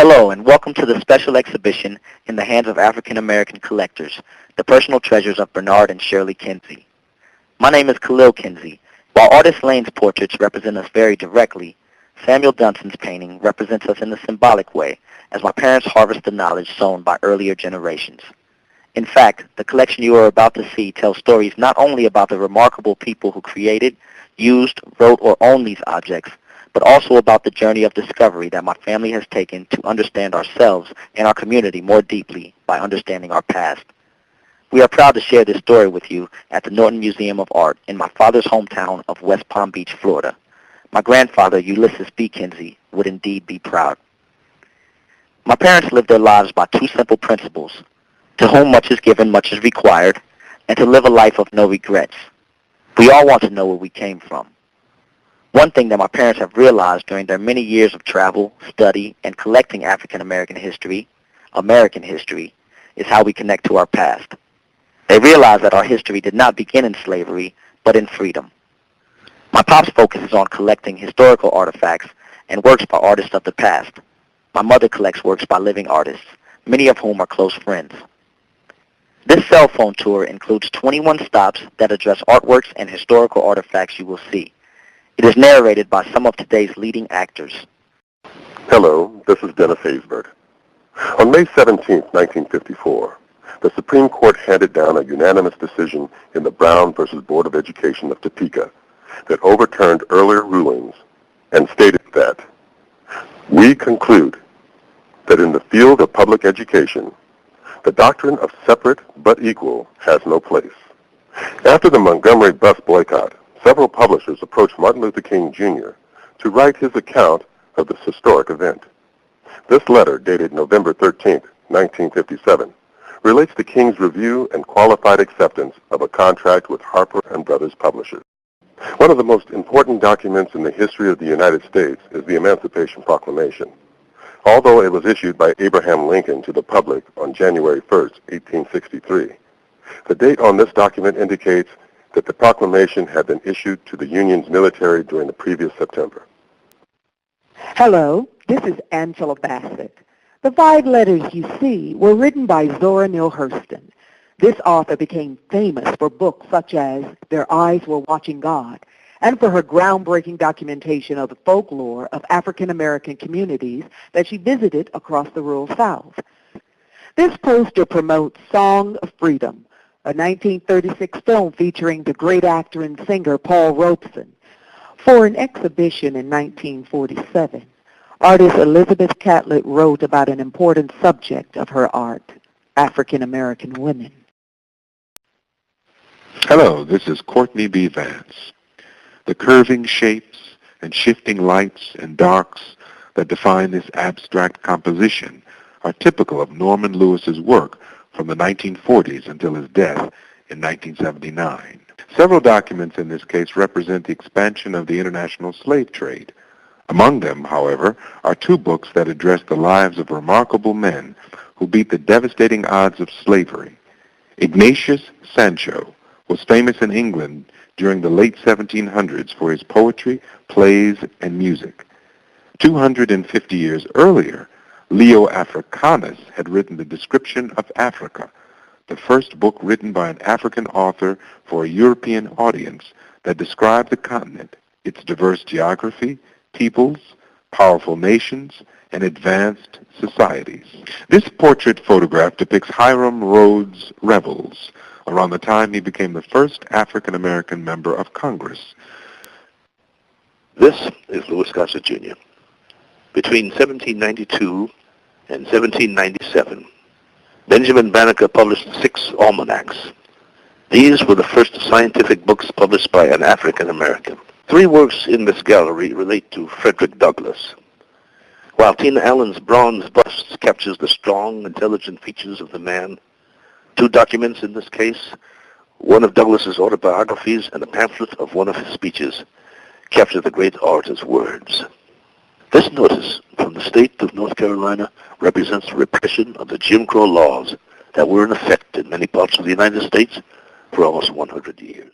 Hello and welcome to the special exhibition in the hands of African American collectors, the personal treasures of Bernard and Shirley Kinsey. My name is Khalil Kinsey. While artist Lane's portraits represent us very directly, Samuel Dunson's painting represents us in a symbolic way, as my parents harvest the knowledge sown by earlier generations. In fact, the collection you are about to see tells stories not only about the remarkable people who created, used, wrote, or owned these objects, but also about the journey of discovery that my family has taken to understand ourselves and our community more deeply by understanding our past. We are proud to share this story with you at the Norton Museum of Art in my father's hometown of West Palm Beach, Florida. My grandfather, Ulysses B. Kinsey, would indeed be proud. My parents lived their lives by two simple principles: to whom much is given, much is required, and to live a life of no regrets. We all want to know where we came from. One thing that my parents have realized during their many years of travel, study, and collecting African American history, is how we connect to our past. They realized that our history did not begin in slavery, but in freedom. My pops focuses on collecting historical artifacts and works by artists of the past. My mother collects works by living artists, many of whom are close friends. This cell phone tour includes 21 stops that address artworks and historical artifacts you will see. It is narrated by some of today's leading actors. Hello, this is Dennis Haysbert. On May 17, 1954, the Supreme Court handed down a unanimous decision in the Brown v. Board of Education of Topeka that overturned earlier rulings and stated that, "We conclude that in the field of public education, the doctrine of separate but equal has no place." After the Montgomery bus boycott, several publishers approached Martin Luther King Jr. to write his account of this historic event. This letter, dated November 13, 1957, relates to King's review and qualified acceptance of a contract with Harper & Brothers Publishers. One of the most important documents in the history of the United States is the Emancipation Proclamation. Although it was issued by Abraham Lincoln to the public on January 1, 1863, the date on this document indicates that the proclamation had been issued to the Union's military during the previous September. Hello, this is Angela Bassett. The 5 letters you see were written by Zora Neale Hurston. This author became famous for books such as Their Eyes Were Watching God and for her groundbreaking documentation of the folklore of African American communities that she visited across the rural South. This poster promotes Song of Freedom, a 1936 film featuring the great actor and singer Paul Robeson. For an exhibition in 1947, artist Elizabeth Catlett wrote about an important subject of her art, African American women. Hello, this is Courtney B. Vance. The curving shapes and shifting lights and darks that define this abstract composition are typical of Norman Lewis's work from the 1940s until his death in 1979. Several documents in this case represent the expansion of the international slave trade. Among them, however, are 2 books that address the lives of remarkable men who beat the devastating odds of slavery. Ignatius Sancho was famous in England during the late 1700s for his poetry, plays, and music. 250 years earlier, Leo Africanus had written The Description of Africa, the first book written by an African author for a European audience that described the continent, its diverse geography, peoples, powerful nations, and advanced societies. This portrait photograph depicts Hiram Rhodes' Revels, around the time he became the first African-American member of Congress. This is Louis Gossett Jr. Between 1792 and 1797, Benjamin Banneker published 6 almanacs. These were the first scientific books published by an African American. 3 works in this gallery relate to Frederick Douglass. While Tina Allen's bronze bust captures the strong, intelligent features of the man, 2 documents in this case, one of Douglass's autobiographies and a pamphlet of one of his speeches, capture the great orator's words. This notice from the state of North Carolina represents the repression of the Jim Crow laws that were in effect in many parts of the United States for almost 100 years.